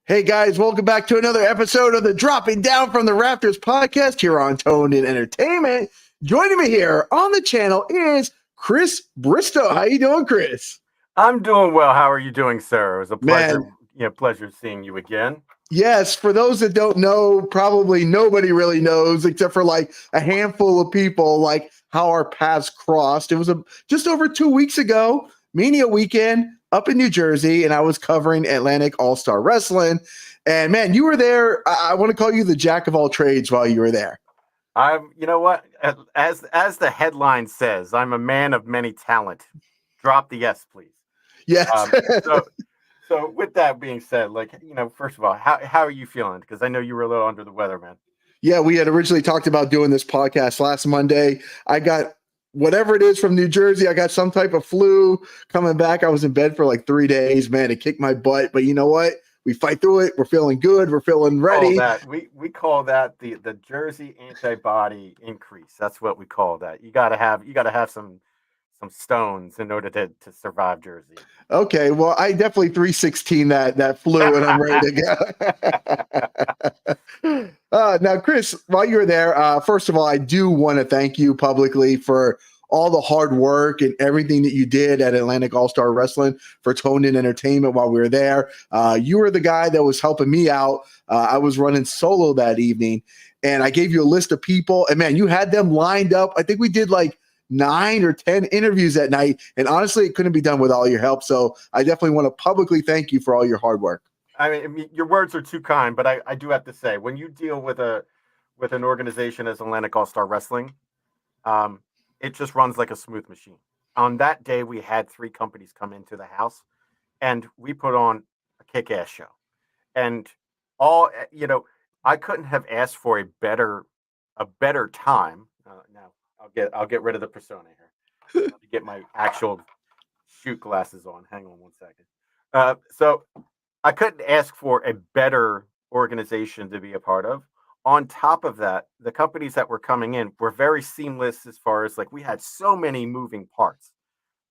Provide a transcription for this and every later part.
Hey guys, welcome back to another episode of the Dropping Down from the Rafters podcast here on Toned In Entertainment. Joining me here on the channel is Chris Bristow. How you doing, Chris? I'm doing well. How are you doing, sir? It was a pleasure, Man, pleasure seeing you again. yes, for those that don't know, probably nobody really knows except for like a handful of people, like how our paths crossed. It was just over 2 weeks ago, Mania weekend up in New Jersey, and I was covering Atlantic All-Star Wrestling. And man, you were there. I want to call you the jack of all trades while you were there. You know what? As the headline says, I'm a man of many talent. Drop the S, please. Yes. Um, so, so with that being said, first of all, how are you feeling? Because I know you were a little under the weather, man. Yeah, we had originally talked about doing this podcast last Monday. I got whatever it is from New Jersey. I got some type of flu coming back. I was in bed for like 3 days, man. It kicked my butt. But you know what? We fight through it. We're feeling good. We're feeling ready. We call that the Jersey antibody increase. That's what we call that. You gotta have some stones in order to survive Jersey. Okay, well, I definitely 316 that flu, and I'm ready to go. Now, Chris, while you were there, first of all, I do want to thank you publicly for all the hard work and everything that you did at Atlantic All-Star Wrestling for Toned In Entertainment while we were there. You were the guy that was helping me out. I was running solo that evening, and I gave you a list of people, and man, you had them lined up. I think we did like 9 or 10 interviews that night. And honestly, it couldn't be done with all your help. So I definitely want to publicly thank you for all your hard work. I mean, your words are too kind, but I do have to say, when you deal with an organization as Atlantic All-Star Wrestling, it just runs like a smooth machine. On that day, we had 3 companies come into the house, and we put on a kick-ass show. And I couldn't have asked for a better time. Now I'll get rid of the persona here. To get my actual shoot glasses on. Hang on one second. So I couldn't ask for a better organization to be a part of. On top of that, the companies that were coming in were very seamless as far as like we had so many moving parts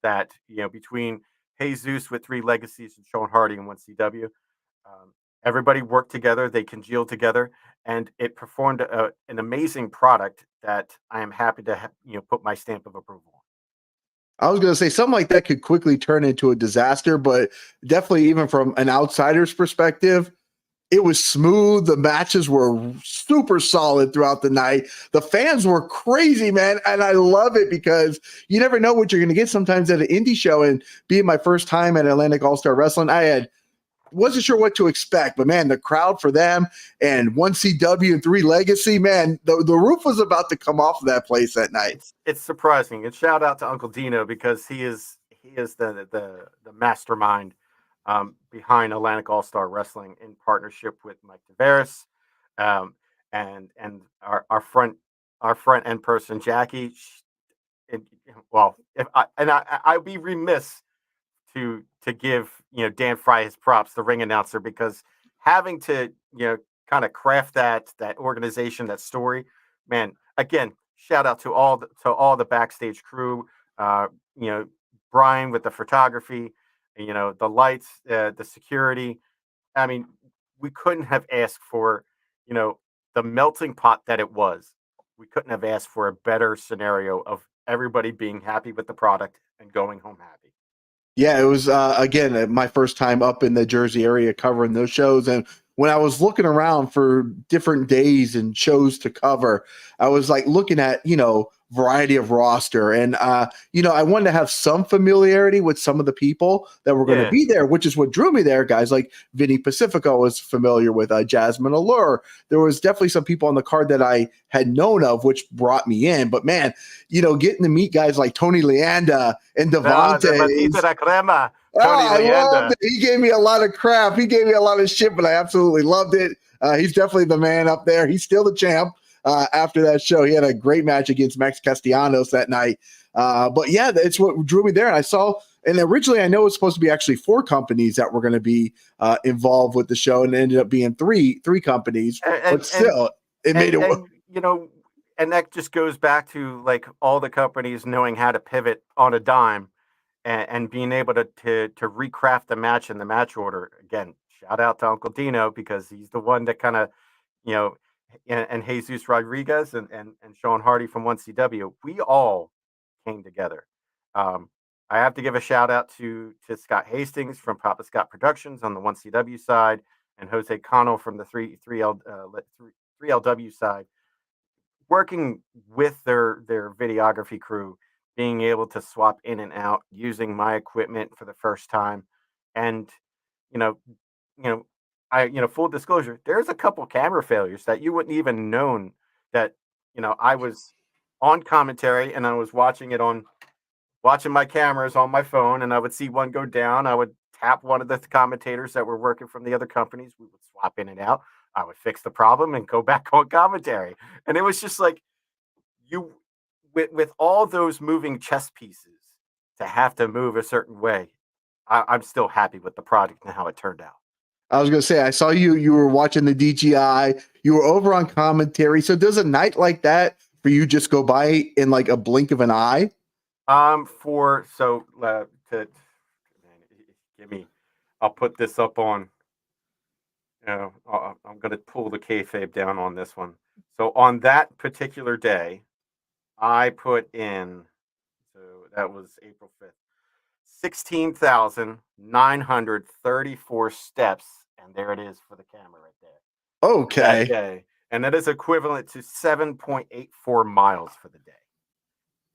that between Jesus with 3 legacies and Sean Hardy and 1CW, everybody worked together, they congealed together, and it performed an amazing product that I am happy to put my stamp of approval on. I was going to say something like that could quickly turn into a disaster, but definitely even from an outsider's perspective, it was smooth. The matches were super solid throughout the night. The fans were crazy, man. And I love it because you never know what you're going to get sometimes at an indie show. And being my first time at Atlantic All-Star Wrestling, wasn't sure what to expect, but man, the crowd for them and 1CW and 3 Legacy, man, the roof was about to come off of that place that night. It's surprising. And shout out to Uncle Dino because he is the mastermind behind Atlantic All-Star Wrestling in partnership with Mike Tavares, and our front end person Jackie. I'd be remiss to give Dan Fry his props, the ring announcer, because having to kind of craft that organization, that story, man. Again, shout out to all the backstage crew. Brian with the photography, the lights, the security. I mean, we couldn't have asked for the melting pot that it was. We couldn't have asked for a better scenario of everybody being happy with the product and going home happy. Yeah, it was again my first time up in the Jersey area covering those shows, and when I was looking around for different days and shows to cover, I was like looking at variety of roster, and I wanted to have some familiarity with some of the people that were going to be there, which is what drew me there. Guys like Vinny Pacifico was familiar with, Jasmine Allure. There was definitely some people on the card that I had known of, which brought me in. But man, getting to meet guys like Tony Leanda and Devontae. I loved it. He gave me a lot of crap. He gave me a lot of shit, but I absolutely loved it. He's definitely the man up there. He's still the champ. After that show, he had a great match against Max Castellanos that night. But yeah, it's what drew me there. And I saw, and originally I know it was supposed to be actually 4 companies that were going to be involved with the show, and it ended up being three companies. But still, it made it work. And that just goes back to like all the companies knowing how to pivot on a dime and being able to recraft the match and the match order. Again, shout out to Uncle Dino because he's the one that kind of, you know, and Jesus Rodriguez and Sean Hardy from 1CW, we all came together. Um, I have to give a shout out to Scott Hastings from Papa Scott Productions on the 1CW side, and Jose Connell from the 3LW side, working with their videography crew, being able to swap in and out using my equipment for the first time, and you know, you know, full disclosure, there's a couple camera failures that you wouldn't even known that I was on commentary and I was watching my cameras on my phone, and I would see one go down. I would tap one of the commentators that were working from the other companies. We would swap in and out. I would fix the problem and go back on commentary. And it was just like you, with all those moving chess pieces, to have to move a certain way. I'm still happy with the product and how it turned out. I was going to say, I saw you were watching the DGI, you were over on commentary. So does a night like that for you just go by in like a blink of an eye? To give me, I'll put this up on. I'm going to pull the kayfabe down on this one. So on that particular day, I put in. So that was April 5th. 16,934 steps, and there it is for the camera right there. That Okay. day, and that is equivalent to 7.84 miles for the day.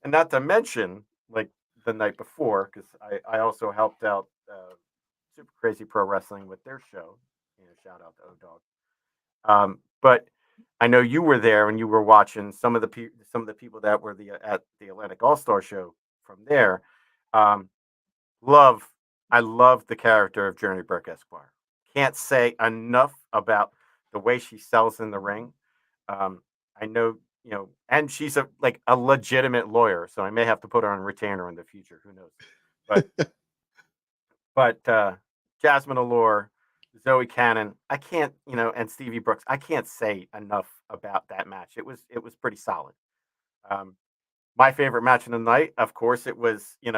And not to mention, like the night before, because I also helped out Super Crazy Pro Wrestling with their show. Shout out to O-Dog. But I know you were there and you were watching some of the people that were at the Atlantic All Star show from there. Um, I love the character of Journey Burke Esquire. Can't say enough about the way she sells in the ring. I know, and she's a legitimate lawyer, so I may have to put her on retainer in the future. Who knows? But Jasmine Allure, Zoe Cannon, I can't, and Stevie Brooks, I can't say enough about that match. It was pretty solid. My favorite match of the night, of course, it was, you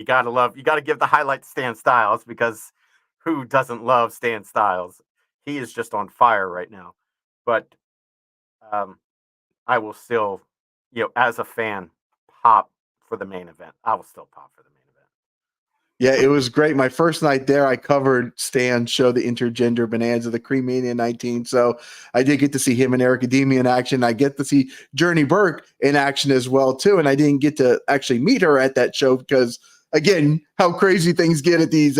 gotta give the highlight to Stan Styles, because who doesn't love Stan Styles? He is just on fire right now. But I will still, as a fan, pop for the main event. I will still pop for the main event. Yeah, it was great. My first night there, I covered Stan's show, the Intergender Bonanza, the Creamania 19. So I did get to see him and Eric Ademi in action. I get to see Journey Burke in action as well, too. And I didn't get to actually meet her at that show because, again, how crazy things get at these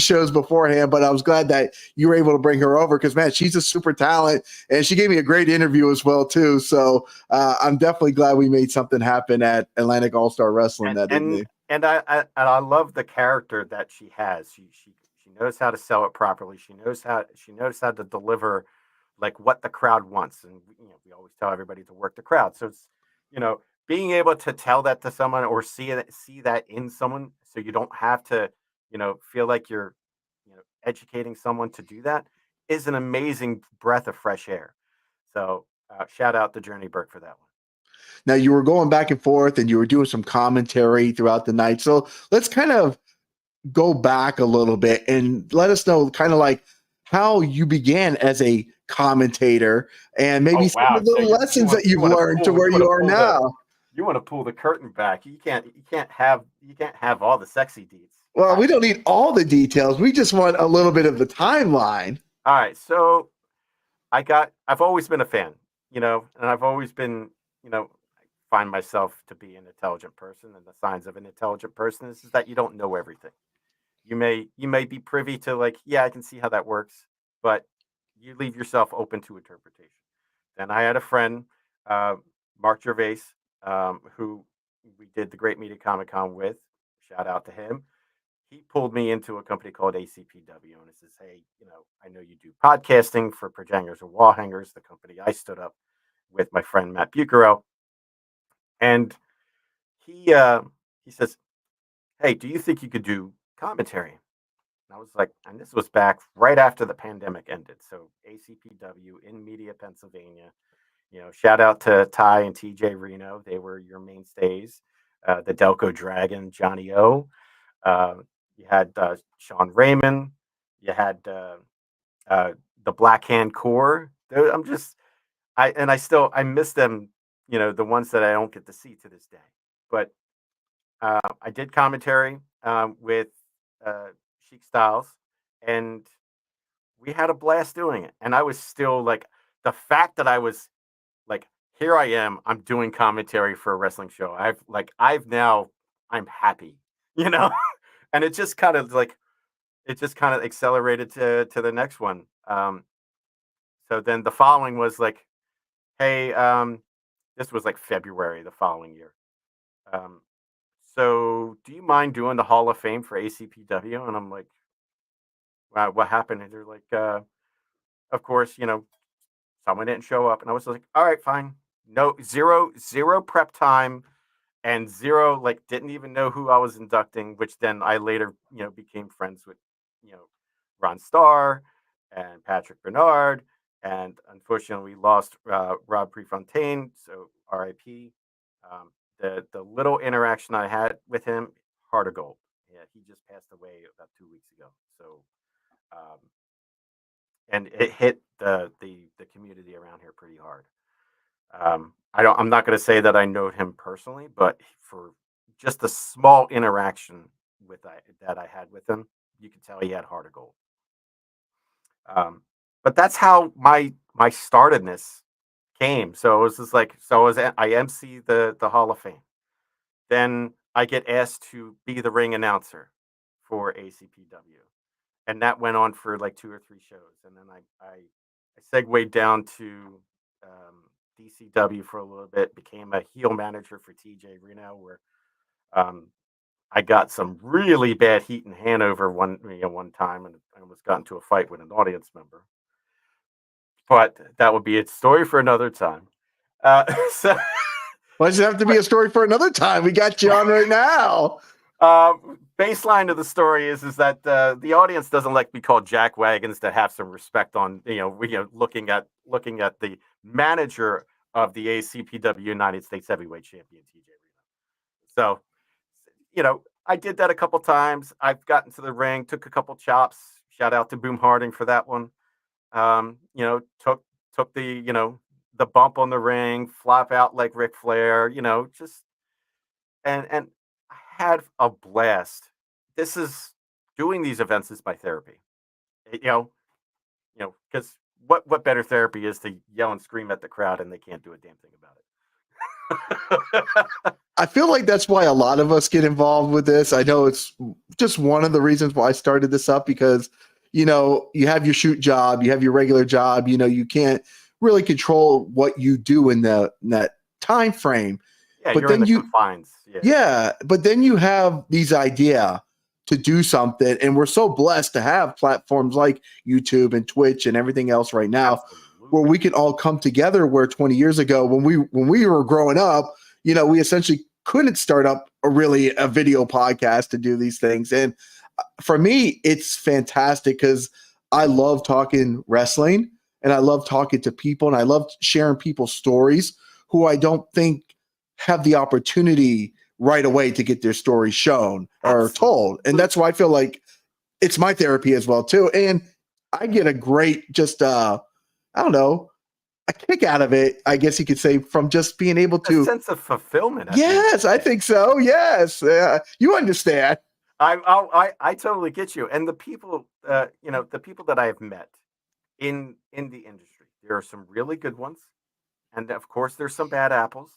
shows beforehand. But I was glad that you were able to bring her over because, man, she's a super talent. And she gave me a great interview as well, too. So I'm definitely glad we made something happen at Atlantic All-Star Wrestling that evening. And I love the character that she has. She knows how to sell it properly. She knows how to deliver like what the crowd wants. And we always tell everybody to work the crowd. So it's being able to tell that to someone or see that in someone, so you don't have to feel like you're educating someone to do that, is an amazing breath of fresh air. So shout out to Journey Burke for that one. Now, you were going back and forth and you were doing some commentary throughout the night. So let's kind of go back a little bit and let us know kind of like how you began as a commentator and maybe some of the lessons that you've learned to where you are now. You want to pull the curtain back. You can't have all the sexy deeds. Well, we don't need all the details. We just want a little bit of the timeline. All right. So I've always been a fan, and I've always been, find myself to be an intelligent person, and the signs of an intelligent person is that you don't know everything. You may be privy to I can see how that works, but you leave yourself open to interpretation. And I had a friend, Mark Gervais, who we did the Great Media Comic Con with. Shout out to him. He pulled me into a company called ACPW, and he says, "Hey, I know you do podcasting for Projangers and Wall Hangers, the company I stood up with my friend Matt Bucarell." And he says, "Hey, do you think you could do commentary?" And I was like, and this was back right after the pandemic ended. So ACPW in Media, Pennsylvania. Shout out to Ty and TJ Reno. They were your mainstays. The Delco Dragon, Johnny O. You had Sean Raymond. You had uh, the Black Hand Core. I'm just I miss them. The ones that I don't get to see to this day. But I did commentary with uh, Chic Styles, and we had a blast doing it. And I was still like the fact that I was like, here I am, I'm doing commentary for a wrestling show. I've now I'm happy, you know? And it just kind of accelerated to the next one. So then the following was like, hey, this was like February the following year. Um, so do you mind doing the Hall of Fame for ACPW? And I'm like, wow, what happened? And they're like, of course, someone didn't show up. And I was like, all right, fine. No, zero prep time and zero, like, didn't even know who I was inducting, which then I later, became friends with, you know, Ron Starr and Patrick Bernard. And unfortunately, we lost Rob Prefontaine, so RIP. The little interaction I had with him, heart of gold. Yeah, he just passed away about 2 weeks ago. So, um, and it hit the community around here pretty hard. I'm not going to say that I know him personally, but for just a small interaction that I had with him, you could tell he had heart of gold. But that's how my startedness came. So it was just like, I MC the Hall of Fame. Then I get asked to be the ring announcer for ACPW, and that went on for like 2 or 3 shows, and then I segued down to DCW for a little bit, became a heel manager for TJ Reno, where um, I got some really bad heat in Hanover one time, and I almost got into a fight with an audience member. But that would be a story for another time. So Why does it have to be a story for another time? We got you on right now. Baseline of the story is that the audience doesn't like to be called jack wagons, to have some respect on looking at the manager of the ACPW United States Heavyweight Champion TJ Reno. So I did that a couple times. I've gotten to the ring, took a couple chops. Shout out to Boom Harding for that one. Took the bump on the ring, flop out like Ric Flair. Just and I had a blast. This is Doing these events is my therapy. Because what better therapy is to yell and scream at the crowd and they can't do a damn thing about it. I feel like that's why a lot of us get involved with this. I know it's just one of the reasons why I started this up, because you have your shoot job, you have your regular job, you can't really control what you do in that time frame. Yeah, But you're in then the confines. yeah, but then you have these idea to do something, and we're so blessed to have platforms like YouTube and Twitch and everything else right now, where we can all come together. Where 20 years ago, when we were growing up, we essentially couldn't start up a video podcast to do these things. And for me, it's fantastic because I love talking wrestling, and I love talking to people, and I love sharing people's stories who I don't think have the opportunity right away to get their story shown or told. And that's why I feel like it's my therapy as well too. And I get a great I don't know, a kick out of it, I guess you could say, from just being able to a sense of fulfillment. Yes, I think so. Yes. You understand. I totally get you. And the people, the people that I have met in the industry, there are some really good ones, and of course there's some bad apples,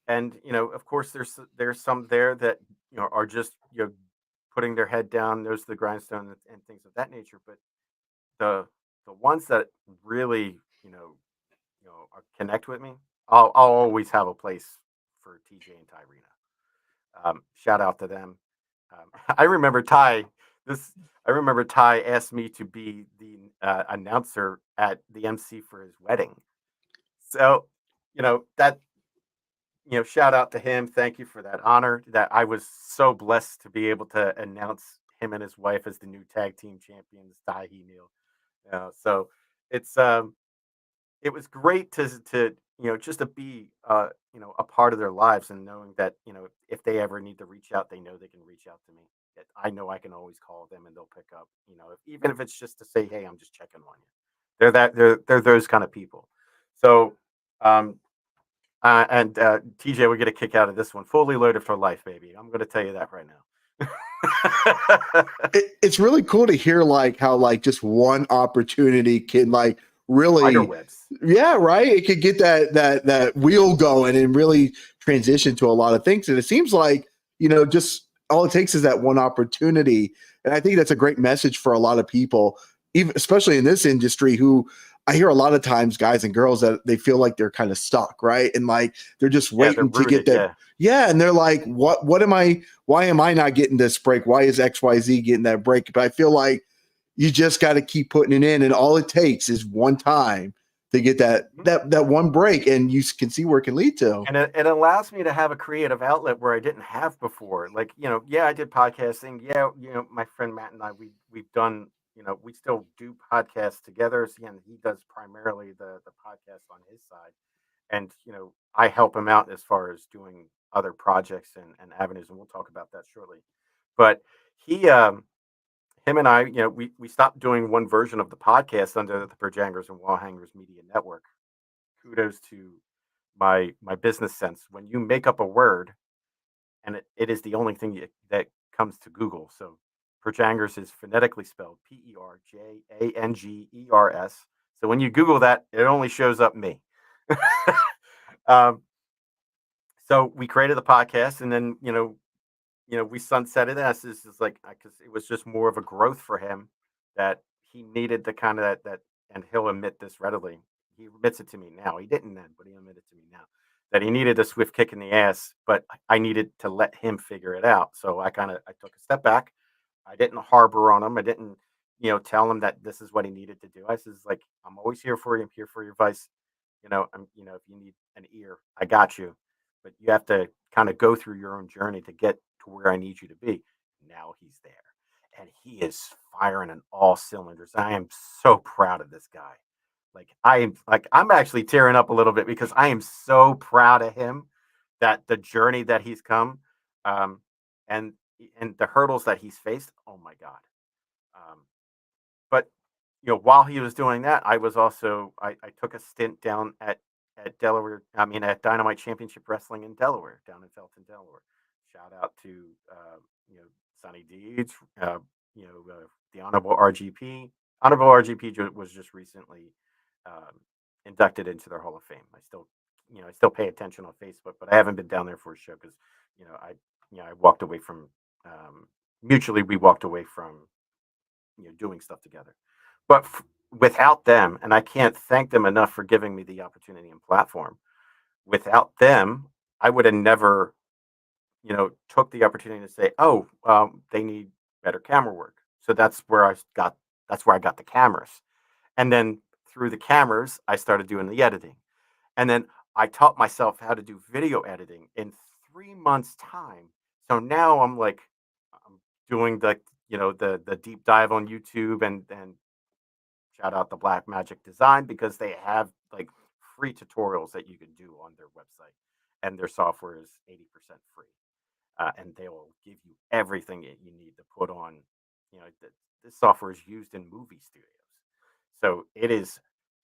and of course there's some there that are just putting their head down, nose to the grindstone, and things of that nature. But the ones that really connect with me, I'll always have a place for TJ and Tyrena. Shout out to them. I remember Ty. This I remember Ty asked me to be the announcer at the MC for his wedding. So, that shout out to him. Thank you for that honor. That I was so blessed to be able to announce him and his wife as the new tag team champions, Ty He Neil. So it's it was great to just to be a part of their lives, and knowing that if they ever need to reach out, they know they can reach out to me. I know I can always call them and they'll pick up. Even if it's just to say, "Hey, I'm just checking on you." They're those kind of people. So, um, and TJ will get a kick out of this one. Fully loaded for life, baby. I'm going to tell you that right now. It's really cool to hear like how like just one opportunity can like Spider really, webs. yeah, right. It could get that wheel going and really transition to a lot of things. And it seems like, just all it takes is that one opportunity. And I think that's a great message for a lot of people, even especially in this industry, who I hear a lot of times guys and girls that they feel like they're kind of stuck, right? And like they're just Yeah, they're waiting to get rooted. that. Yeah. Yeah. And they're like, what am I, why am I not getting this break? Why is XYZ getting that break? But I feel like you just got to keep putting it in, and all it takes is one time to get that Mhm. that one break, and you can see where it can lead to. And it allows me to have a creative outlet where I didn't have before. Like, yeah, I did podcasting. Yeah, my friend Matt and I, we've done, we still do podcasts together. So, and he does primarily the podcast on his side. And, I help him out as far as doing other projects and avenues, and we'll talk about that shortly. But he him and I, we stopped doing one version of the podcast under the Perjangers and Wallhangers Media Network. Kudos to my business sense. When you make up a word and it is the only thing that comes to Google. So Perjangers is phonetically spelled Perjangers. So when you Google that, it only shows up me. um, so we created the podcast, and then we sunsetted it. This is like because it was just more of a growth for him that he needed the kind of that, and he'll admit this readily. He admits it to me now. He didn't then, but he admitted to me now that he needed a swift kick in the ass. But I needed to let him figure it out. So I took a step back. I didn't harbor on him. I didn't tell him that this is what he needed to do. I says like I'm always here for you. I'm here for your advice. If you need an ear, I got you. But you have to kind of go through your own journey to get to where I need you to be. Now he's there. And he is firing on all cylinders. I am so proud of this guy. I'm actually tearing up a little bit because I am so proud of him that the journey that he's come, um, and and the hurdles that he's faced. Oh my God. Um, but while he was doing that, I was also I took a stint down at Delaware. I mean, at Dynamite Championship Wrestling in Delaware, down in Felton, Delaware. Shout out to you know Sonny Deeds, the Honorable RGP. Honorable RGP was just recently um, inducted into their Hall of Fame. I still pay attention on Facebook, but I haven't been down there for a show because I walked away from mutually. We walked away from doing stuff together. But without them, and I can't thank them enough for giving me the opportunity and platform. Without them, I would have never, took the opportunity to say, "Oh, they need better camera work." So that's where I got the cameras, and then through the cameras, I started doing the editing, and then I taught myself how to do video editing in 3 months' time. So now I'm doing the deep dive on YouTube, and shout out the Black Magic Design because they have like free tutorials that you can do on their website, and their software is 80% free, and they will give you everything that you need to put on. This software is used in movie studios, so it is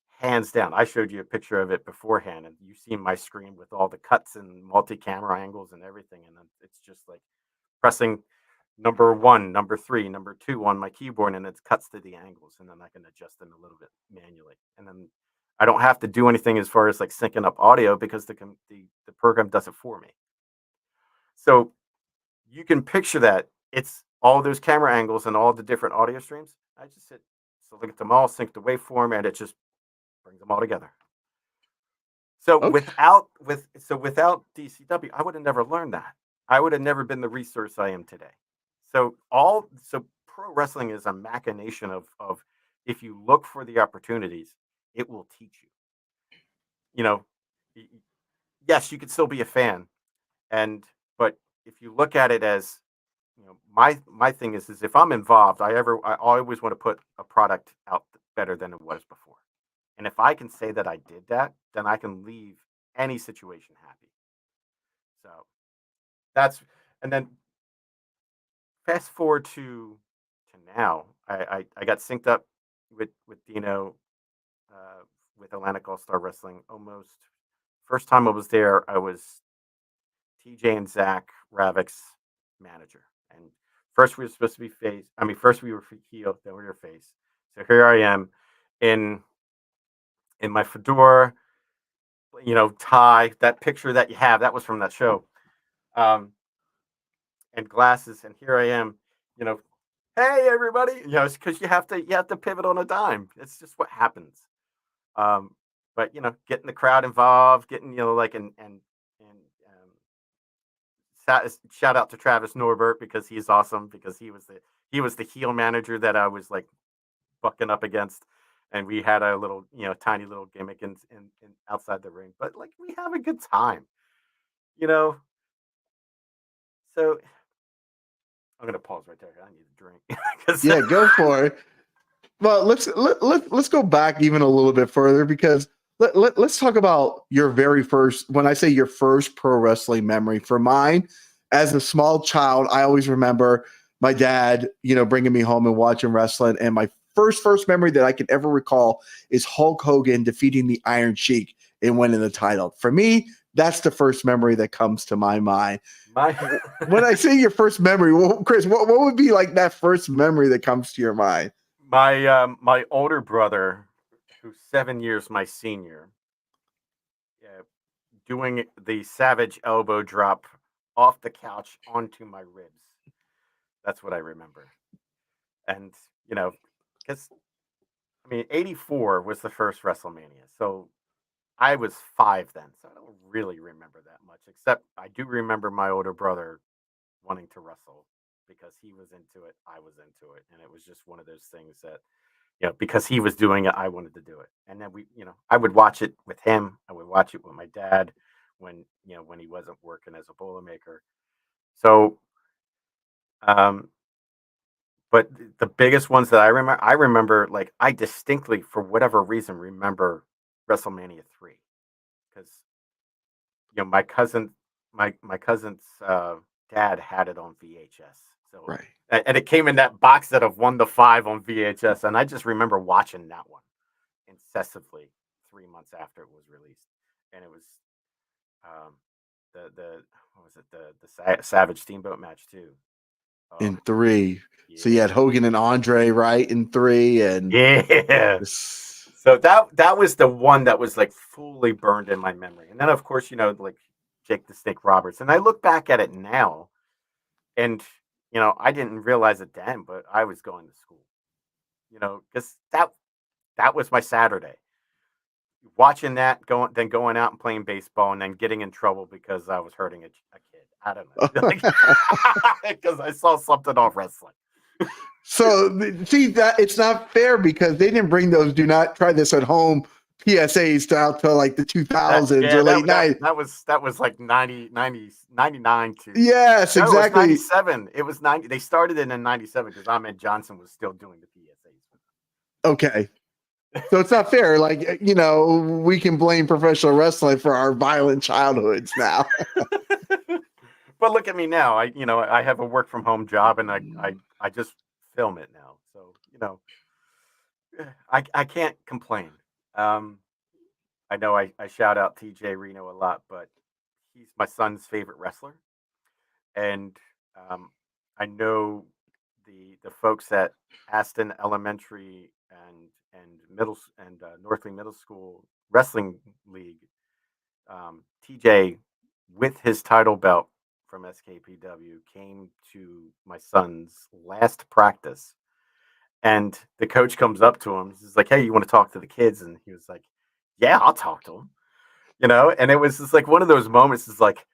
hands down. I showed you a picture of it beforehand, and you've seen my screen with all the cuts and multi-camera angles and everything, and then it's just like pressing number one, number three, number two on my keyboard, and it cuts to the angles, and then I can adjust them a little bit manually. And then I don't have to do anything as far as like syncing up audio because the program does it for me. So you can picture that it's all those camera angles and all the different audio streams. I just sit, so look at them all, sync the waveform, and it just brings them all together. So Okay. without DCW, I would have never learned that. I would have never been the resource I am today. So pro wrestling is a machination of if you look for the opportunities, it will teach you. You know, yes, you could still be a fan, but if you look at it as my thing is if I'm involved, I always want to put a product out better than it was before. And if I can say that I did that, then I can leave any situation happy. So that's and then fast forward to now. I got synced up with Dino with Atlantic All Star Wrestling. Almost first time I was there, I was TJ and Zach Ravic's manager. And first we were supposed to be face. I mean, first we were heel, then we were face. So here I am in my fedora, tie. That picture that you have, that was from that show. And glasses, and here I am, you know, hey everybody, it's because you have to pivot on a dime. It's just what happens. But getting the crowd involved, getting like shout out to Travis Norbert because he's awesome because he was the heel manager that I was like bucking up against, and we had a little tiny little gimmick in outside the ring, but like we have a good time, you know. So I'm gonna pause right there. I need a drink. 'Cause- Yeah, go for it. Well, let's go back even a little bit further because let's talk about your very first. When I say your first pro wrestling memory, for mine, as a small child, I always remember my dad, bringing me home and watching wrestling. And my first memory that I can ever recall is Hulk Hogan defeating the Iron Sheik and winning the title. For me, that's the first memory that comes to my mind. When I say your first memory, Chris, what would be like that first memory that comes to your mind? My older brother, who's 7 years my senior, doing the savage elbow drop off the couch onto my ribs. That's what I remember. And because I mean, '84 was the first WrestleMania, so I was 5 then, so I don't really remember that much. Except I do remember my older brother wanting to wrestle because he was into it, I was into it, and it was just one of those things that because he was doing it, I wanted to do it. And then I would watch it with him. I would watch it with my dad when he wasn't working as a Boilermaker. So, um, but the biggest ones that I remember, like I distinctly, for whatever reason, remember WrestleMania 3 because my cousin's dad had it on VHS. So Right. and it came in that box set of 1 to 5 on VHS, and I just remember watching that one incessantly 3 months after it was released, and it was um, the what was it the Savage Steamboat match too. Oh In 3. So you yeah, had Hogan and Andre, right? In 3. And yeah. So that was the one that was like fully burned in my memory, and then of course like Jake the Snake Roberts, and I look back at it now, and I didn't realize it then, but I was going to school, because that was my Saturday. Watching that, going out and playing baseball, and then getting in trouble because I was hurting a kid. I don't know, because I saw something on wrestling. So see that it's not fair because they didn't bring those "Do not try this at home" PSAs out to like the 2000s or late 90s. That was like 99 to Yes, no, it was exactly. 97. It was 90. They started it in 97 because Ahmed Johnson was still doing the PSAs. Okay. So it's not fair. Like, we can blame professional wrestling for our violent childhoods now. But look at me now. I have a work from home job, and I just film it now. So I can't complain. I know I shout out TJ Reno a lot, but he's my son's favorite wrestler, and I know the folks at Aston Elementary and Northley Middle School Wrestling League. TJ, with his title belt from SKPW, came to my son's last practice, and the coach comes up to him. He's like, "Hey, you want to talk to the kids?" And he was like, "Yeah, I'll talk to them." And it was just like one of those moments. Is like,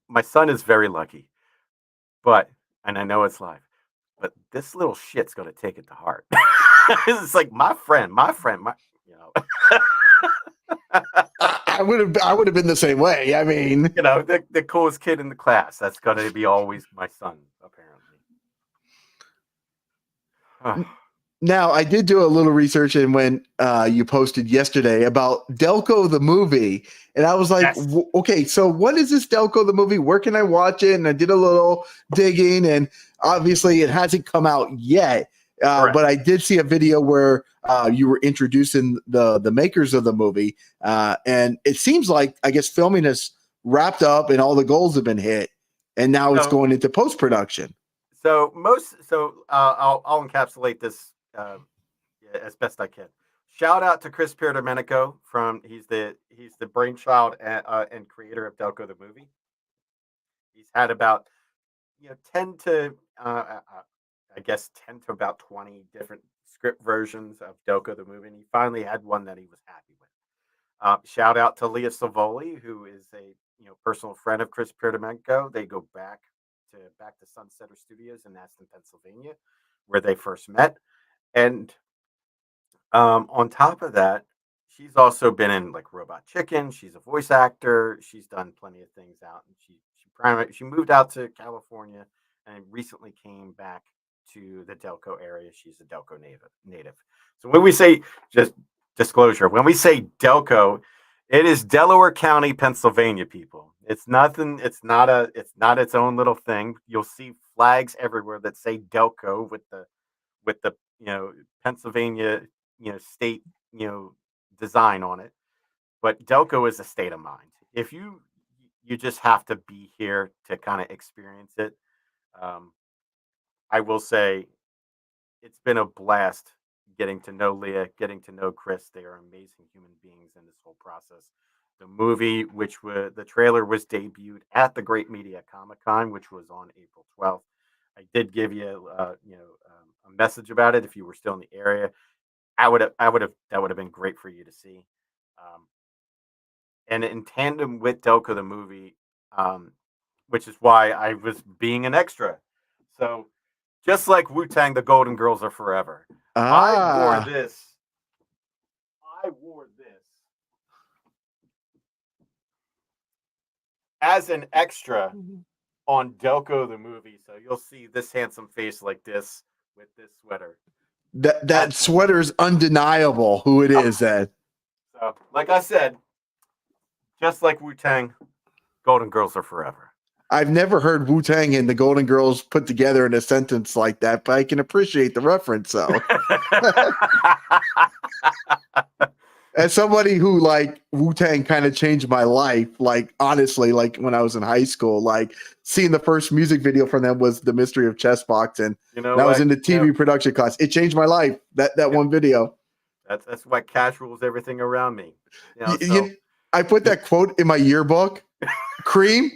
my son is very lucky, and I know it's live, but this little shit's gonna take it to heart. It's like my friend, I would have been the same way. I mean, the coolest kid in the class. That's gonna be always my son, apparently. Now, I did do a little research, and when you posted yesterday about Delco the movie, and I was like, Yes. okay, so what is this Delco the movie? Where can I watch it? And I did a little digging, and obviously it hasn't come out yet. But I did see a video where you were introducing the makers of the movie, and it seems like, I guess, filming has wrapped up and all the goals have been hit, and now it's So, going into post production. I'll encapsulate this as best I can. Shout out to Chris Domenico from he's the brainchild and creator of Delco the movie. He's had about 10 to I guess 10 to about 20 different script versions of Delco the movie, and he finally had one that he was happy with. Shout out to Leah Savoli, who is a personal friend of Chris Domenico. They go back to Sunsetter Studios in Aston, Pennsylvania, where they first met. And on top of that, she's also been in like Robot Chicken. She's a voice actor. She's done plenty of things out, and she moved out to California and recently came back to the Delco area. She's a Delco native. So when we say, just disclosure, when we say Delco, it is Delaware County, Pennsylvania, people. It's nothing. It's not its own little thing. You'll see flags everywhere that say Delco with the Pennsylvania state design on it. But Delco is a state of mind. If you just have to be here to kind of experience it. I will say it's been a blast getting to know Leah, getting to know Chris. They are amazing human beings in this whole process. The movie, the trailer was debuted at the Great Media Comic Con, which was on April 12th. I did give you, a message about it if you were still in the area. That would have been great for you to see. And in tandem with Delco the movie, which is why I was being an extra. So just like Wu Tang, the Golden Girls are forever. Ah, I wore this as an extra on Delco the movie. So you'll see this handsome face like this with this sweater. that sweater is undeniable who it is. Then, So, like I said, just like Wu Tang, Golden Girls are forever. I've never heard Wu Tang and the Golden Girls put together in a sentence like that, but I can appreciate the reference. So, as somebody who like Wu Tang kind of changed my life, like honestly, like when I was in high school, like seeing the first music video from them was The Mystery of Chessbox, and I was in the TV production class. It changed my life. That one video. That's why cash rules everything around me. I put that quote in my yearbook. Cream.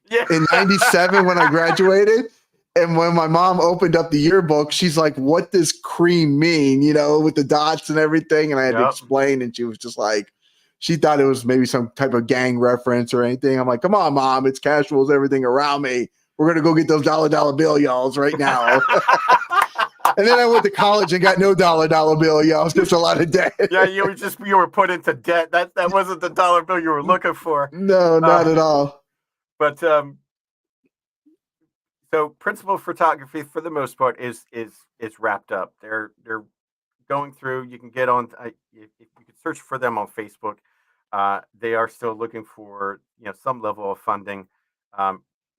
Yeah. In 97 when I graduated. And when my mom opened up the yearbook, she's like, what does cream mean? With the dots and everything. And I had to explain. And she was just like, she thought it was maybe some type of gang reference or anything. I'm like, come on, mom, it's cash rules everything around me. We're going to go get those dollar bill, y'alls, right now. And then I went to college and got no dollar bill, y'all. Just a lot of debt. Yeah, you were put into debt. That wasn't the dollar bill you were looking for. No, not at all. But so principal photography for the most part is wrapped up. They're going through. You can get on. You can search for them on Facebook. They are still looking for some level of funding.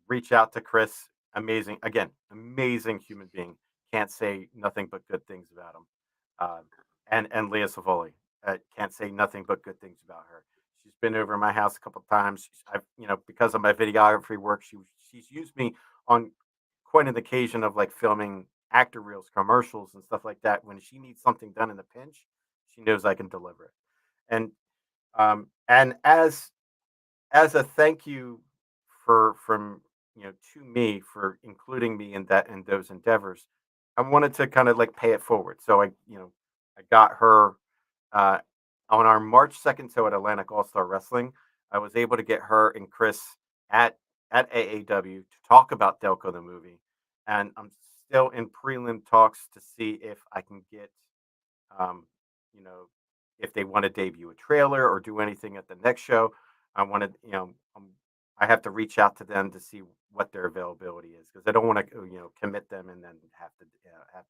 Reach out to Chris. Amazing human being. Can't say nothing but good things about him. And Leah Savoli. Can't say nothing but good things about her. She's been over my house a couple of times. Because of my videography work, she's used me on quite an occasion of like filming actor reels, commercials, and stuff like that. When she needs something done in a pinch, she knows I can deliver it. And as a thank you from to me for including me in those endeavors, I wanted to kind of like pay it forward. So I got her on our March 2nd show at Atlantic All Star Wrestling. I was able to get her and Chris at AAW to talk about Delco the movie, and I'm still in prelim talks to see if I can get, if they want to debut a trailer or do anything at the next show. I wanted, I have to reach out to them to see what their availability is because I don't want to, commit them and then have to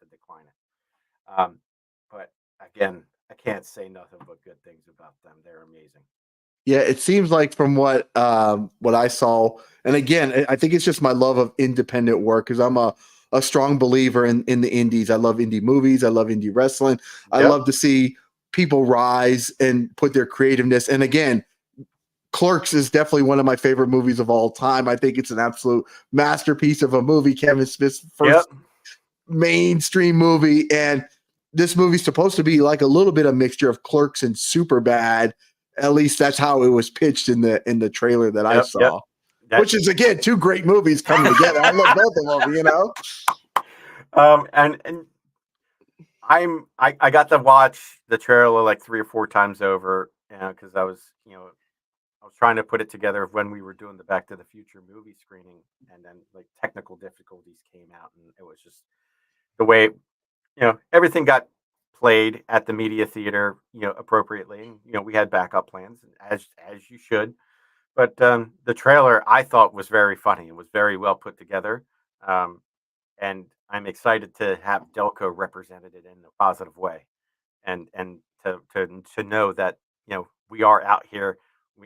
decline it. Um, but again, I can't say nothing but good things about them. They're amazing. Yeah, it seems like from what I saw, and again, I think it's just my love of independent work because I'm a strong believer in the indies. I love indie movies. I love indie wrestling. I Yep. love to see people rise and put their creativeness. And again, Clerks is definitely one of my favorite movies of all time. I think it's an absolute masterpiece of a movie. Kevin Smith's Yep. first mainstream movie, and this movie's supposed to be like a little bit of mixture of Clerks and Superbad. At least that's how it was pitched in the trailer that I Yep. Yep. saw. That Which is again two great movies coming together. I love both of them, you know. and I got to watch the trailer like 3 or 4 times over, because I was trying to put it together of when we were doing the Back to the Future movie screening, and then like technical difficulties came out, and it was just the way everything got played at the media theater, appropriately. And, we had backup plans, as you should. But the trailer I thought was very funny. It was very well put together, um, and I'm excited to have Delco represented it in a positive way, and to know that we are out here,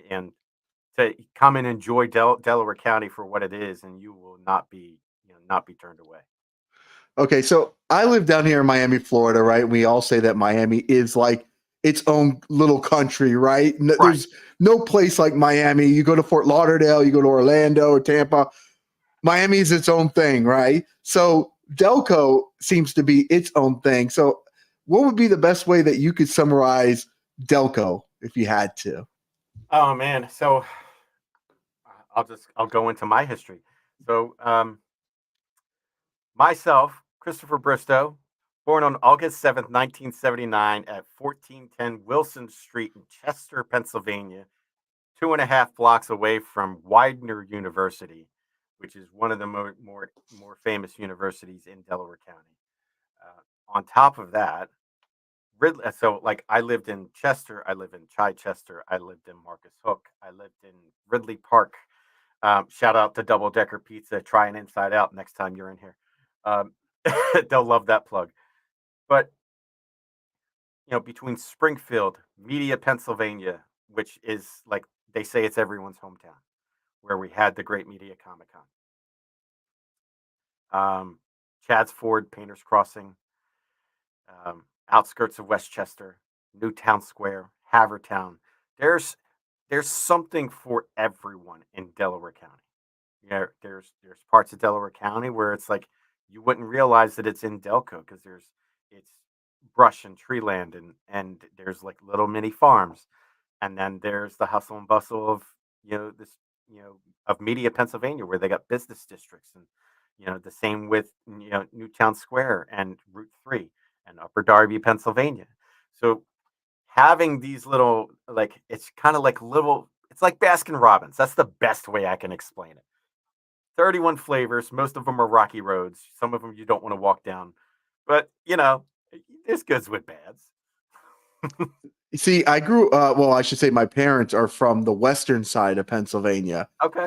and to come and enjoy Delaware County for what it is, and you will not be turned away. Okay, so I live down here in Miami, Florida, right? We all say that Miami is like its own little country, right? Right. There's no place like Miami. You go to Fort Lauderdale, you go to Orlando or Tampa, Miami is its own thing, right? So Delco seems to be its own thing. So what would be the best way that you could summarize Delco if you had to? Oh man, so I'll go into my history. So myself, Christopher Bristow, born on August 7th, 1979, at 1410 Wilson Street in Chester, Pennsylvania, 2.5 blocks away from Widener University, which is one of the more famous universities in Delaware County. On top of that, Ridley. So, like, I lived in Chester, I live in Chichester, I lived in Marcus Hook, I lived in Ridley Park. Shout out to Double Decker Pizza. Try an Inside Out next time you're in here. Um, they'll love that plug. But between Springfield, Media, Pennsylvania, which is like they say it's everyone's hometown, where we had the Great Media Comic Con. Chad's Ford, Painters Crossing, outskirts of Westchester, Newtown Square, Havertown. There's there's something for everyone in Delaware County. There's parts of Delaware County where it's like you wouldn't realize that it's in Delco because it's brush and tree land, and there's like little mini farms, and then there's the hustle and bustle of this of Media, Pennsylvania, where they got business districts, and the same with Newtown Square and Route 3 and Upper Darby, Pennsylvania. So having these little, like, it's kind of like little, it's like Baskin Robbins. That's the best way I can explain it. 31 flavors. Most of them are rocky roads. Some of them you don't want to walk down, but there's goods with bads. See, I grew well, I should say my parents are from the western side of Pennsylvania, Okay.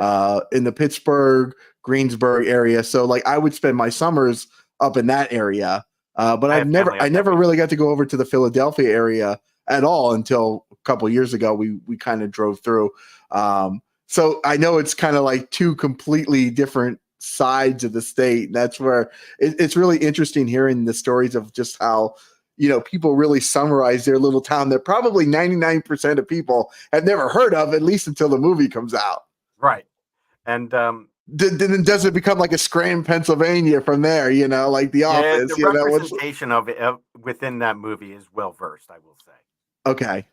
in the Pittsburgh, Greensburg area. So like I would spend my summers up in that area. But I have family I up that never way really too. got to go over to the Philadelphia area at all until a couple years ago. We kind of drove through. So I know it's kind of like two completely different sides of the state. That's where it's really interesting hearing the stories of just how people really summarize their little town that probably 99% of people have never heard of, at least until the movie comes out. Right. And Then does it become like a Scranton, Pennsylvania from there, like The yeah, Office, the what's representation of it within that movie is well versed, I will say. okay.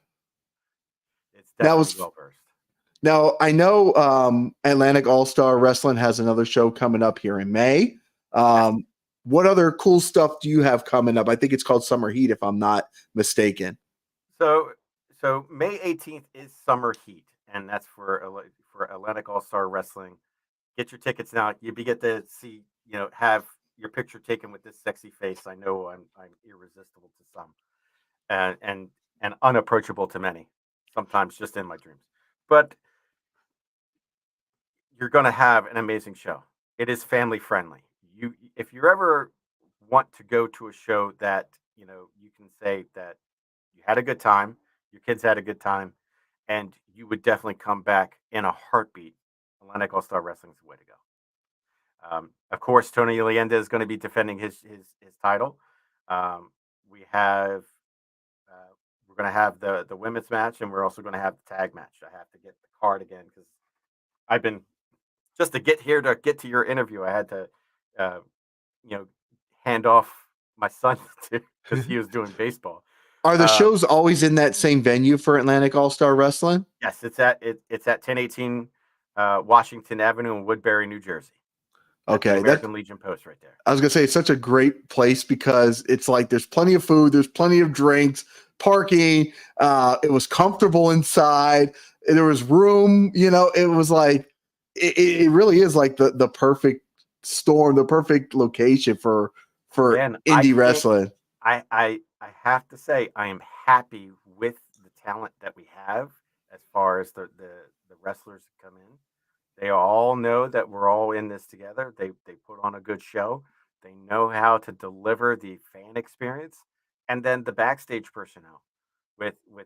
It's Now definitely was well versed. now I know Atlantic All-Star Wrestling has another show coming up here in May. Yes. What other cool stuff do you have coming up? I think it's called Summer Heat, if I'm not mistaken. So May 18th is Summer Heat, and that's for Atlantic All Star Wrestling. Get your tickets now. You get to see, have your picture taken with this sexy face. I know I'm irresistible to some, and unapproachable to many. Sometimes just in my dreams. But you're going to have an amazing show. It is family friendly. If you ever want to go to a show that you can say that you had a good time, your kids had a good time, and you would definitely come back in a heartbeat. Atlantic All Star Wrestling is the way to go. Of course, Tony Leenda is going to be defending his title. Um, we have we're going to have the women's match, and we're also going to have the tag match. I have to get the card again because I've been just to get to your interview. I had to uh, you know hand off my son to because he was doing baseball. Are the shows always in that same venue for Atlantic All Star Wrestling? Yes, it's at 1018 Washington Avenue in Woodbury, New Jersey. That's the Okay, American Legion Post right there. I was gonna say it's such a great place because it's like there's plenty of food, there's plenty of drinks, parking. It was comfortable inside. There was room. It was like it really is like the perfect storm, the perfect location for Again, I indie can't. wrestling. I have to say I am happy with the talent that we have as far as the wrestlers that come in. They all know that we're all in this together. They put on a good show. They know how to deliver the fan experience, and then the backstage personnel with the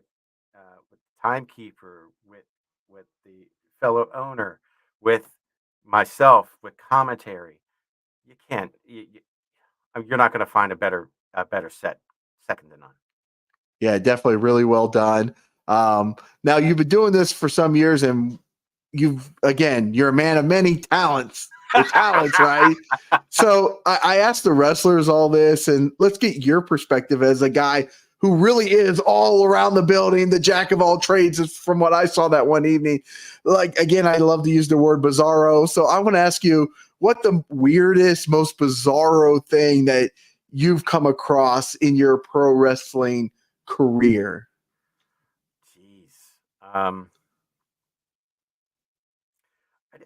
timekeeper, with the fellow owner, with myself, with commentary. You can't. You're not going to find a better set second to none. Yeah, definitely really well done. Now you've been doing this for some years, and you're a man of many talents. The talents, right? So I asked the wrestlers all this, and let's get your perspective as a guy who really is all around the building, the jack of all trades, is from what I saw that one evening. Like, again, I love to use the word bizarro. So I want to ask you what the weirdest, most bizarro thing that you've come across in your pro wrestling career. Jeez. Um, I,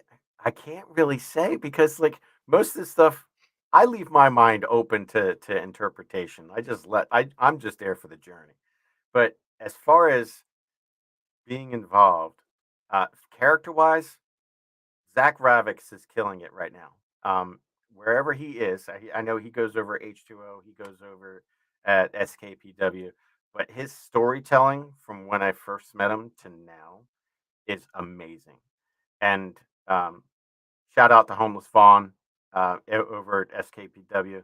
I can't really say because like most of the stuff, I leave my mind open to interpretation. I'm just there for the journey. But as far as being involved, character wise, Zach Ravix is killing it right now. Wherever he is, I know he goes over H2O, he goes over at SKPW, but his storytelling from when I first met him to now is amazing. And shout out to Homeless Vaughn over at SKPW.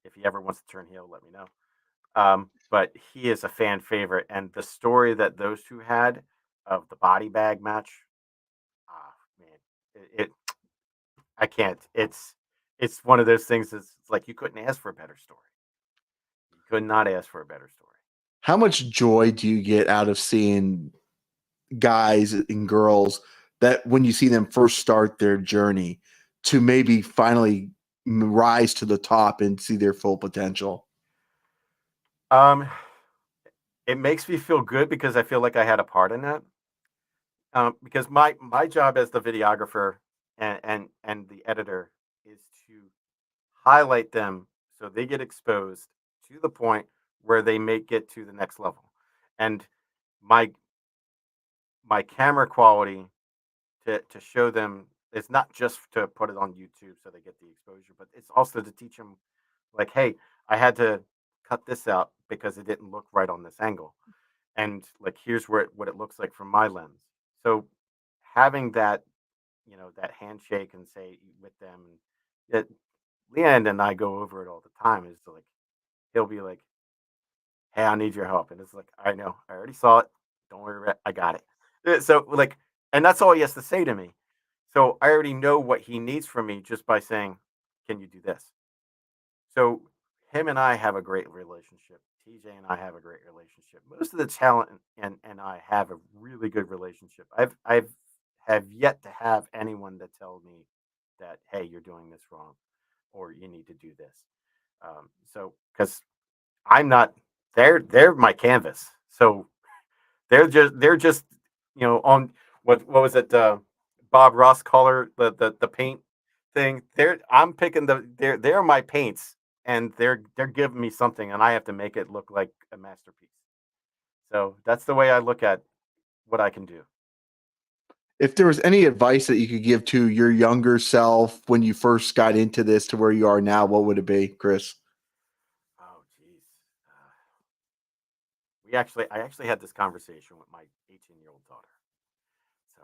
If he ever wants to turn heel, let me know. But he is a fan favorite, and the story that those two had of the body bag match, ah man, it I can't. It's one of those things that's like you couldn't ask for a better story. You could not ask for a better story. How much joy do you get out of seeing guys and girls that when you see them first start their journey to maybe finally rise to the top and see their full potential? Um, it makes me feel good because I feel like I had a part in that. Because my job as the videographer and the editor is to highlight them so they get exposed to the point where they may get to the next level. And my my camera quality to show them it's not just to put it on YouTube so they get the exposure, but it's also to teach them like, hey, I had to cut this out because it didn't look right on this angle. And like here's what it looks like from my lens. So having that handshake and say with them that Leand and I go over it all the time is like he'll be like, hey, I need your help. And it's like, I know, I already saw it. Don't worry about it. I got it. So like, and that's all he has to say to me. So I already know what he needs from me just by saying, can you do this? So him and I have a great relationship. TJ and I have a great relationship. Most of the talent and I have a really good relationship. I've have yet to have anyone that tell me that, hey, you're doing this wrong or you need to do this. So because I'm not they're my canvas. So they're just on what was it Bob Ross color the paint thing. I'm picking they're my paints and they're giving me something and I have to make it look like a masterpiece. So that's the way I look at what I can do. If there was any advice that you could give to your younger self when you first got into this to where you are now, what would it be, Chris? Oh geez. I actually had this conversation with my 18-year-old daughter. So,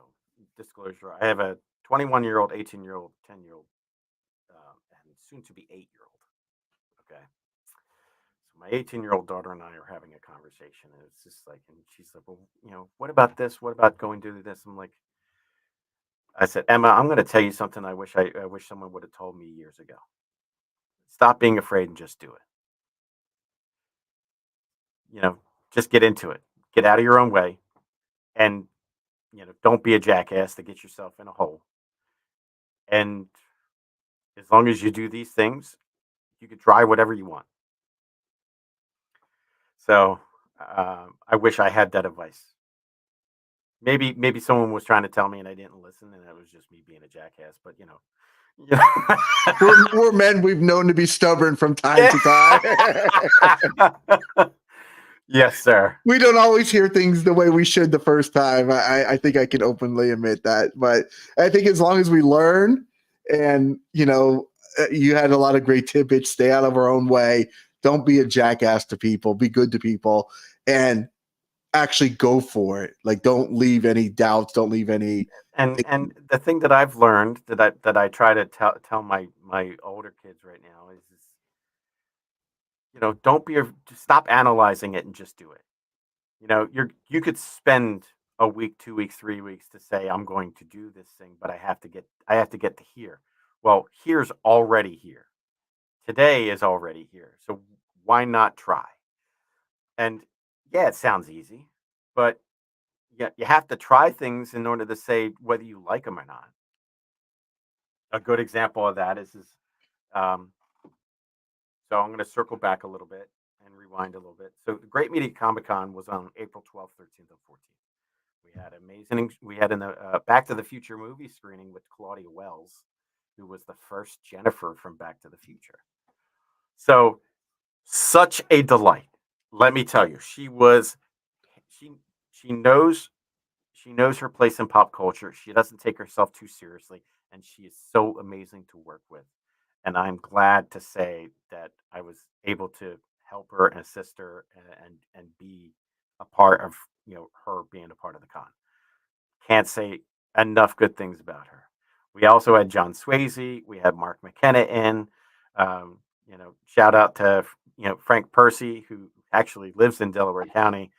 disclosure: I have a 21-year-old, 18-year-old, 10-year-old, and soon to be 8-year-old. Okay. So my 18-year-old daughter and I are having a conversation, and it's just like, and she's like, "Well, what about this? What about going to do this?" I'm like, I said, "Emma, I'm going to tell you something. I wish someone would have told me years ago. Stop being afraid and just do it. You know, just get into it. Get out of your own way, and don't be a jackass to get yourself in a hole. And as long as you do these things, you can try whatever you want." So I wish I had that advice. Maybe someone was trying to tell me and I didn't listen, and it was just me being a jackass. But We're men. We've known to be stubborn from time to time. Yes, sir. We don't always hear things the way we should the first time. I think I can openly admit that. But I think as long as we learn, and you had a lot of great tidbits. Stay out of our own way. Don't be a jackass to people. Be good to people, and actually go for it. Like, don't leave any doubts. Don't leave any. And the thing that I've learned that I try to tell my older kids right now is don't just stop analyzing it and just do it. You could spend a week, 2 weeks, 3 weeks to say I'm going to do this thing, but I have to get to here. Well, here's already here. Today is already here. So why not try? And yeah, it sounds easy, but yeah, you have to try things in order to say whether you like them or not. A good example of that is um, so I'm going to circle back a little bit and rewind a little bit. So the Great Media Comic Con was on April 12th, 13th, and 14th. We had amazing. We had in the Back to the Future movie screening with Claudia Wells, who was the first Jennifer from Back to the Future. So such a delight. Let me tell you, she she knows she knows her place in pop culture. She doesn't take herself too seriously, and she is so amazing to work with. And I'm glad to say that I was able to help her and assist her and be a part of her being a part of the con. Can't say enough good things about her. We also had John Swayze. We had Mark McKenna in. Shout out to Frank Percy, who actually lives in Delaware County.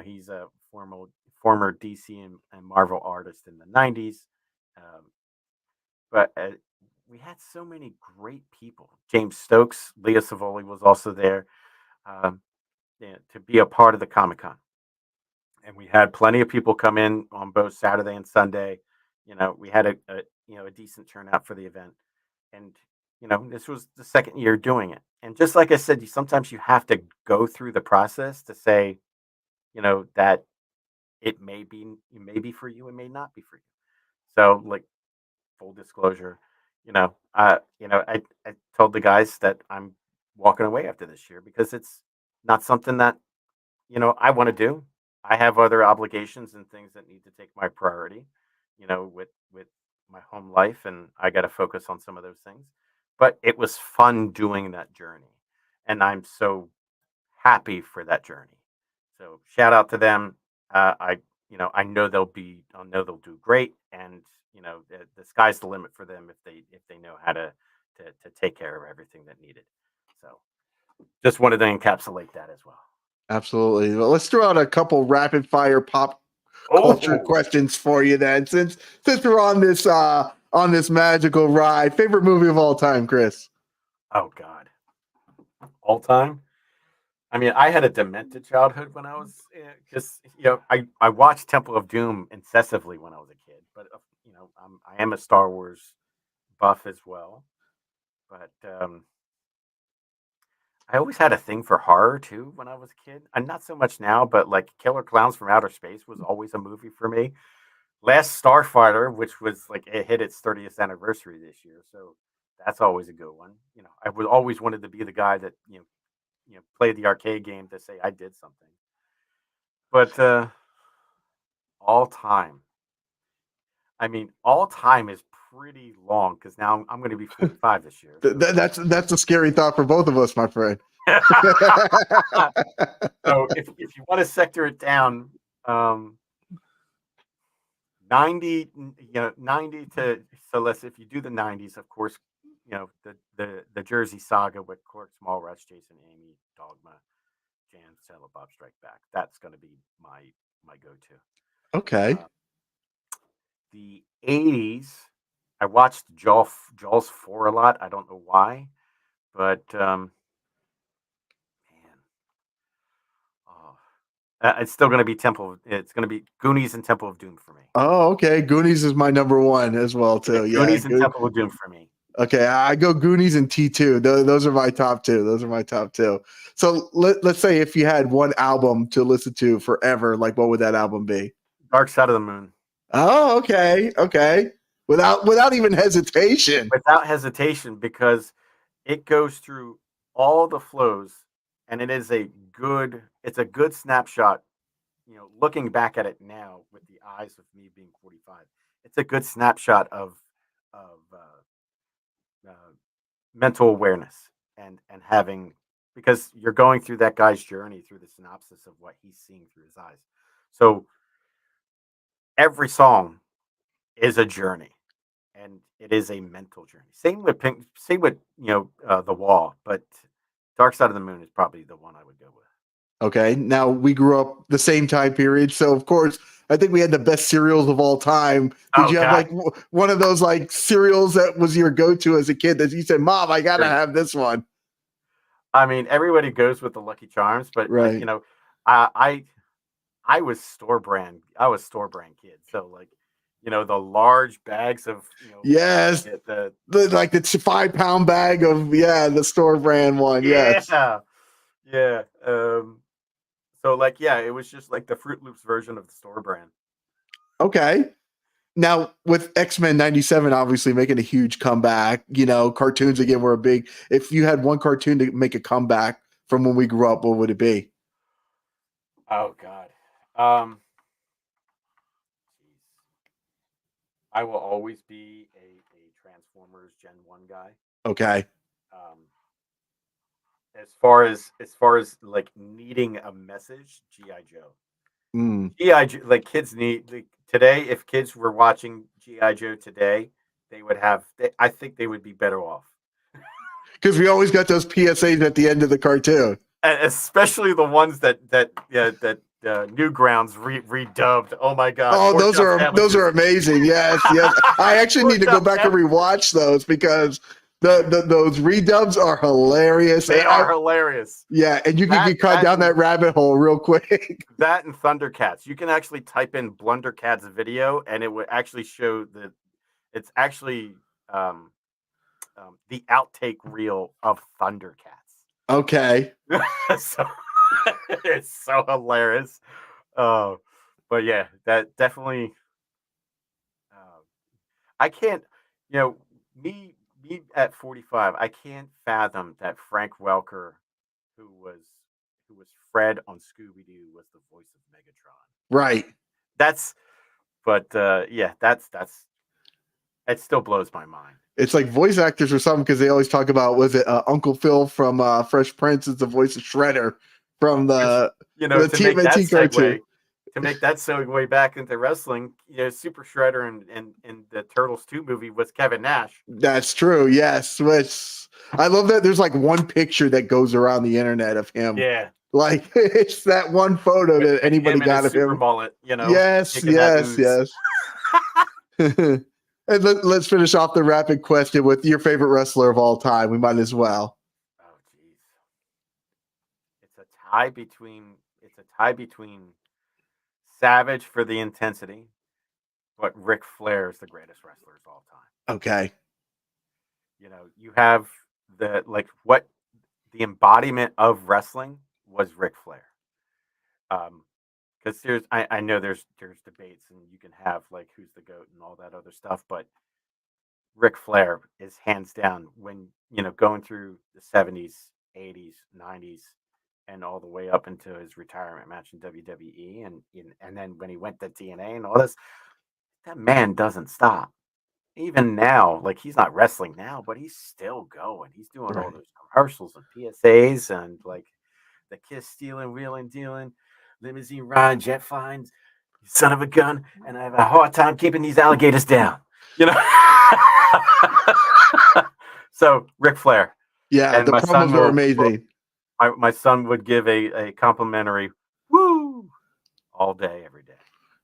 He's a former DC and Marvel artist in the '90s. Um, but we had so many great people. James Stokes, Leah Savoli was also there um, to be a part of the Comic Con, and we had plenty of people come in on both Saturday and Sunday. We had a decent turnout for the event, and this was the second year doing it. And just like I said, sometimes you have to go through the process to say, that it may be for you, it may not be for you. So, like, full disclosure, I told the guys that I'm walking away after this year because it's not something that I want to do. I have other obligations and things that need to take my priority, with my home life, and I got to focus on some of those things. But it was fun doing that journey, and I'm so happy for that journey. So shout out to them. I know they'll do great, and the sky's the limit for them if they know how to take care of everything that needed. So just wanted to encapsulate that as well. Absolutely. Well, let's throw out a couple rapid fire pop culture Oh, questions for you then. Since we're on this magical ride. Favorite movie of all time, Chris? oh God, all time. I mean, I had a demented childhood when I was because I watched Temple of Doom incessantly when I was a kid, but I am a Star Wars buff as well. But I always had a thing for horror too when I was a kid. And not so much now, but like Killer Clowns from Outer Space was always a movie for me. Last Starfighter, which was like it hit its 30th anniversary this year, so that's always a good one. I would always wanted to be the guy that played the arcade game to say I did something. But all time, I mean, all time is pretty long because now I'm going to be 45 this year. So That's a scary thought for both of us, my friend. So if you want to sector it down, 90, 90 to, so let's, if you do the 90s, of course, the Jersey Saga with Cork, Small Rush, Jason, Amy, Dogma, Jan, Sailor Bob Strike Back. That's going to be my go-to. Okay. The 80s, I watched Jaws 4 a lot. I don't know why, but man, it's still going to be It's going to be Goonies and Temple of Doom for me. Oh, okay. Goonies is my number one as well too. Yeah, Goonies and Temple of Doom for me. Okay, I go Goonies and T2. Those are my top two. Those are my top two. So let's say if you had one album to listen to forever, like what would that album be? Dark Side of the Moon. Oh, okay, okay. Without even hesitation. Without hesitation, because it goes through all the flows, and it's a good snapshot. Looking back at it now with the eyes of me being 45, it's a good snapshot of uh, mental awareness and having, because you're going through that guy's journey through the synopsis of what he's seeing through his eyes. So every song is a journey, and it is a mental journey. Same with Pink, same with The Wall, but Dark Side of the Moon is probably the one I would go with. Okay. Now we grew up the same time period, so of course I think we had the best cereals of all time. Did you have like one of those like cereals that was your go-to as a kid that you said, "Mom, I gotta have this one"? I mean, everybody goes with the Lucky Charms, but right. I was store brand. I was store brand kid, so like the large bags of yes, the like the 5-pound bag of the store brand one. Yes. Yeah. So like it was just like the Fruit Loops version of the store brand. Okay. Now with X-Men 97 obviously making a huge comeback, cartoons again were a big. If you had one cartoon to make a comeback from when we grew up, what would it be? Oh God. I will always be a Transformers Gen 1 guy. Okay. As far as like needing a message, GI Joe. GI Joe, like kids need today. If kids were watching GI Joe today, they would have. I think they would be better off. Because we always got those PSAs at the end of the cartoon, especially the ones that Newgrounds redubbed. Oh my God! Oh, those are amazing. Yes, yes. I actually need to go back and rewatch those because those redubs are hilarious. They are hilarious. Yeah, and you can get caught down that rabbit hole real quick. That and Thundercats. You can actually type in Blundercats video, and it would actually show that it's actually the outtake reel of Thundercats. Okay. So it's so hilarious. But yeah, that definitely. I can't, me at 45, I can't fathom that Frank Welker, who was Fred on Scooby Doo, was the voice of Megatron. Right. It still blows my mind. It's like voice actors or something because they always talk about, was it Uncle Phil from Fresh Prince is the voice of Shredder from the TMNT cartoon. To make that segue back into wrestling, Super Shredder and the Turtles 2 movie was Kevin Nash. That's true. Yes. Which I love that there's like one picture that goes around the internet of him. Yeah. Like it's that one photo that anybody got of him. Mullet, Yes, yes. And let's finish off the rapid question with your favorite wrestler of all time. We might as well. Oh, geez. It's a tie between Savage for the intensity, but Ric Flair is the greatest wrestler of all time. Okay. You have the embodiment of wrestling was Ric Flair. Because I know there's debates and you can have like who's the GOAT and all that other stuff, but Ric Flair is hands down when going through the 70s, 80s, 90s, and all the way up into his retirement match in WWE, and then when he went to TNA and all this, that man doesn't stop. even now, like he's not wrestling now, but he's still going. He's doing all Right. those commercials and PSAs and like the kiss stealing, wheeling, dealing, limousine ride, jet flying, you son of a gun, and I have a hard time keeping these alligators down. You know. So Ric Flair Yeah, and the my promos son were will amazing. my son would give a complimentary woo all day, every day.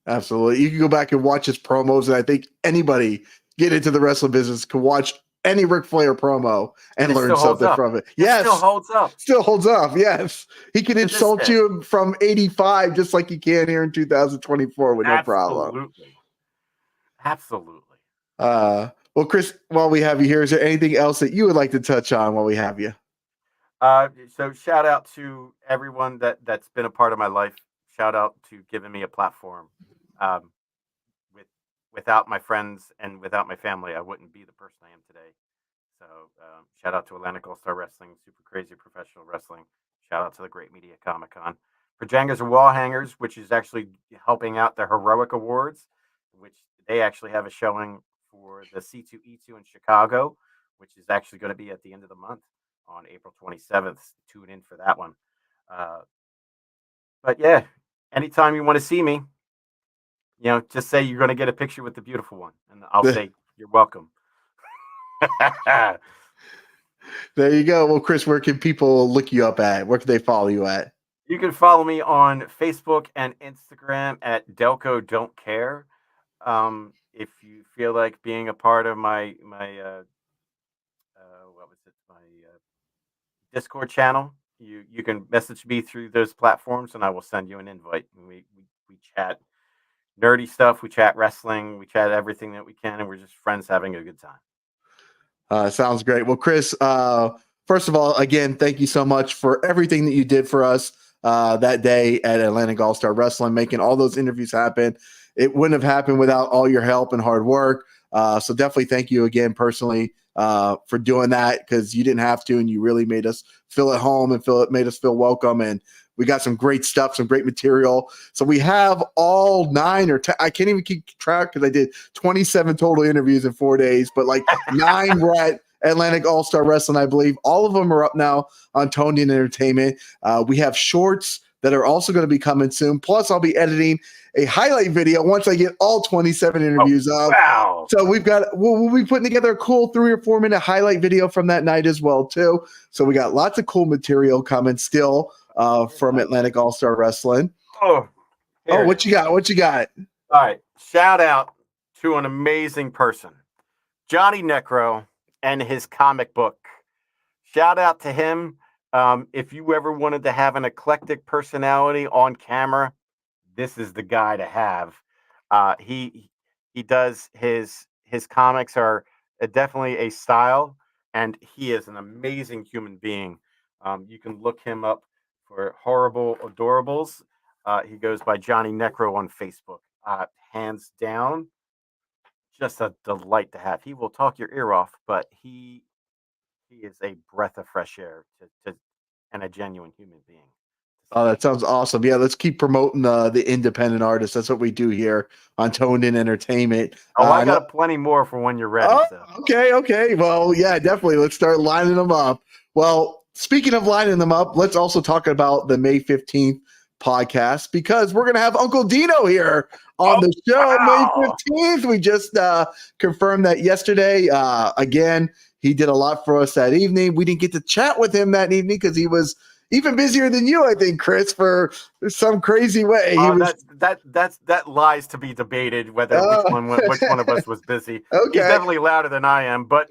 Absolutely. You can go back and watch his promos, and I think anybody get into the wrestling business can watch any Ric Flair promo and And it learn still holds something up. from it. It still Yes, holds up still holds up. Yes. He can to this insult day. you from 85 just like he can here in 2024 with no problem. Absolutely. Absolutely. Well, Chris, while we have you here, is there anything else that you would like to touch on while we have you? So shout out to everyone that's been a part of my life. Shout out to giving me a platform. Um, with without my friends and without my family, I wouldn't be the person I am today. So shout out to Atlantic All Star Wrestling, Super Crazy Professional Wrestling. Shout out to the Great Media Comic Con. For Jangers and Wall Hangers, which is actually helping out the Heroic Awards, which they actually have a showing for the C2E2 in Chicago, which is actually going to be at the end of the month on April 27th. Tune in for that one. Uh, but yeah, anytime you want to see me, just say you're going to get a picture with the beautiful one, and I'll say you're welcome. There you go. Well, Chris, where can people look you up at? Where can they follow you at? You can follow me on Facebook and Instagram at Delco Don't Care. If you feel like being a part of my what was it, my Discord channel, you can message me through those platforms, and I will send you an invite. And we chat nerdy stuff, we chat wrestling, we chat everything that we can, and we're just friends having a good time. Sounds great. Well, Chris, first of all, again, thank you so much for everything that you did for us that day at Atlantic All Star Wrestling, making all those interviews happen. It wouldn't have happened without all your help and hard work. So definitely thank you again personally for doing that, because you didn't have to, and you really made us feel at home and made us feel welcome. And we got some great stuff, some great material. So we have all 9 or 10. I can't even keep track because I did 27 total interviews in 4 days, but like 9 were at Atlantic All Star Wrestling, I believe. All of them are up now on Toned In Entertainment. We have shorts that are also going to be coming soon. Plus, I'll be editing a highlight video once I get all 27 interviews up. Wow. So we'll be putting together a cool 3 or 4 minute highlight video from that night as well, too. So we got lots of cool material coming still from Atlantic All Star Wrestling. What you got? What you got? All right. Shout out to an amazing person, Johnny Necro, and his comic book. Shout out to him. If you ever wanted to have an eclectic personality on camera, this is the guy to have. He does his comics are definitely a style, and he is an amazing human being. You can look him up for Horrible Adorables. He goes by Johnny Necro on Facebook. Hands down, just a delight to have. He will talk your ear off, but he is a breath of fresh air and a genuine human being. Oh, that sounds awesome. Yeah, let's keep promoting the independent artists. That's what we do here on Toned In Entertainment. I got plenty more for when you're ready. Oh, okay. Well, yeah, definitely. Let's start lining them up. Well, speaking of lining them up, let's also talk about the May 15th podcast, because we're going to have Uncle Dino here on the show. Wow. May 15th. We just confirmed that yesterday. Again, he did a lot for us that evening. We didn't get to chat with him that evening because he was even busier than you, I think, Chris, for some crazy way. That lies to be debated whether which one of us was busy. Okay. He's definitely louder than I am, but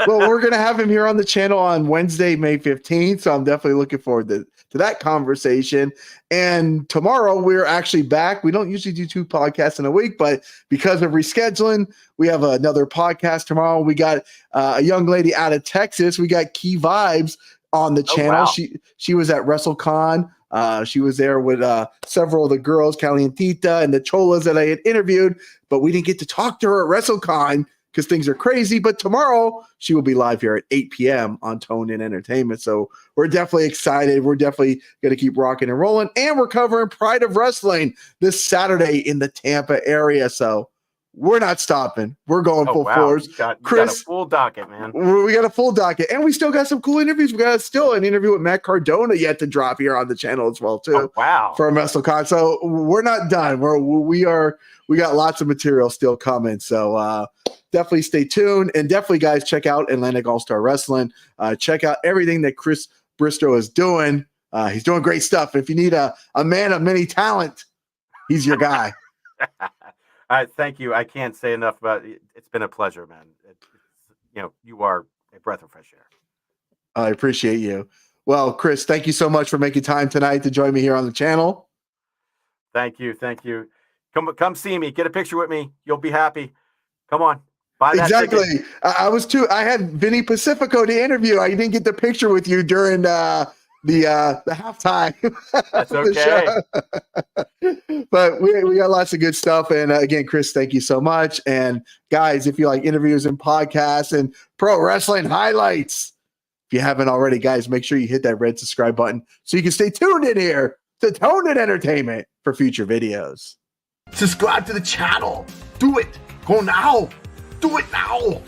Well, we're going to have him here on the channel on Wednesday, May 15th. So I'm definitely looking forward to that conversation. And tomorrow we're actually back. We don't usually do 2 podcasts in a week, but because of rescheduling, we have another podcast tomorrow. We got a young lady out of Texas. We got Key Vibes on the channel. Wow. She was at WrestleCon. She was there with several of the girls, Calientita and the Cholas that I had interviewed, but we didn't get to talk to her at WrestleCon because things are crazy. But tomorrow she will be live here at 8 p.m. on Toned In Entertainment. So we're definitely excited. We're definitely going to keep rocking and rolling. And we're covering Pride of Wrestling this Saturday in the Tampa area. So we're not stopping. We're going full force. You got Chris, a full docket, man. We got a full docket, and we still got some cool interviews. We got still an interview with Matt Cardona yet to drop here on the channel as well too. Oh, wow. For WrestleCon. So we're not done. We got lots of material still coming. So definitely stay tuned, and definitely guys check out Atlantic All-Star Wrestling. Check out everything that Chris Bristow is doing. He's doing great stuff. If you need a man of many talent, he's your guy. Thank you. I can't say enough about it. It's been a pleasure, man. You are a breath of fresh air. I appreciate you. Well, Chris, thank you so much for making time tonight to join me here on the channel. Thank you. Come see me. Get a picture with me. You'll be happy. Come on. Buy that exactly. ticket. I had Vinny Pacifico to interview. I didn't get the picture with you during the halftime. That's okay. But we got lots of good stuff. And again, Chris, thank you so much. And guys, if you like interviews and podcasts and pro wrestling highlights, if you haven't already, guys, make sure you hit that red subscribe button so you can stay tuned in here to Tone and Entertainment for future videos. Subscribe to the channel. Do it. Go now. Do it now.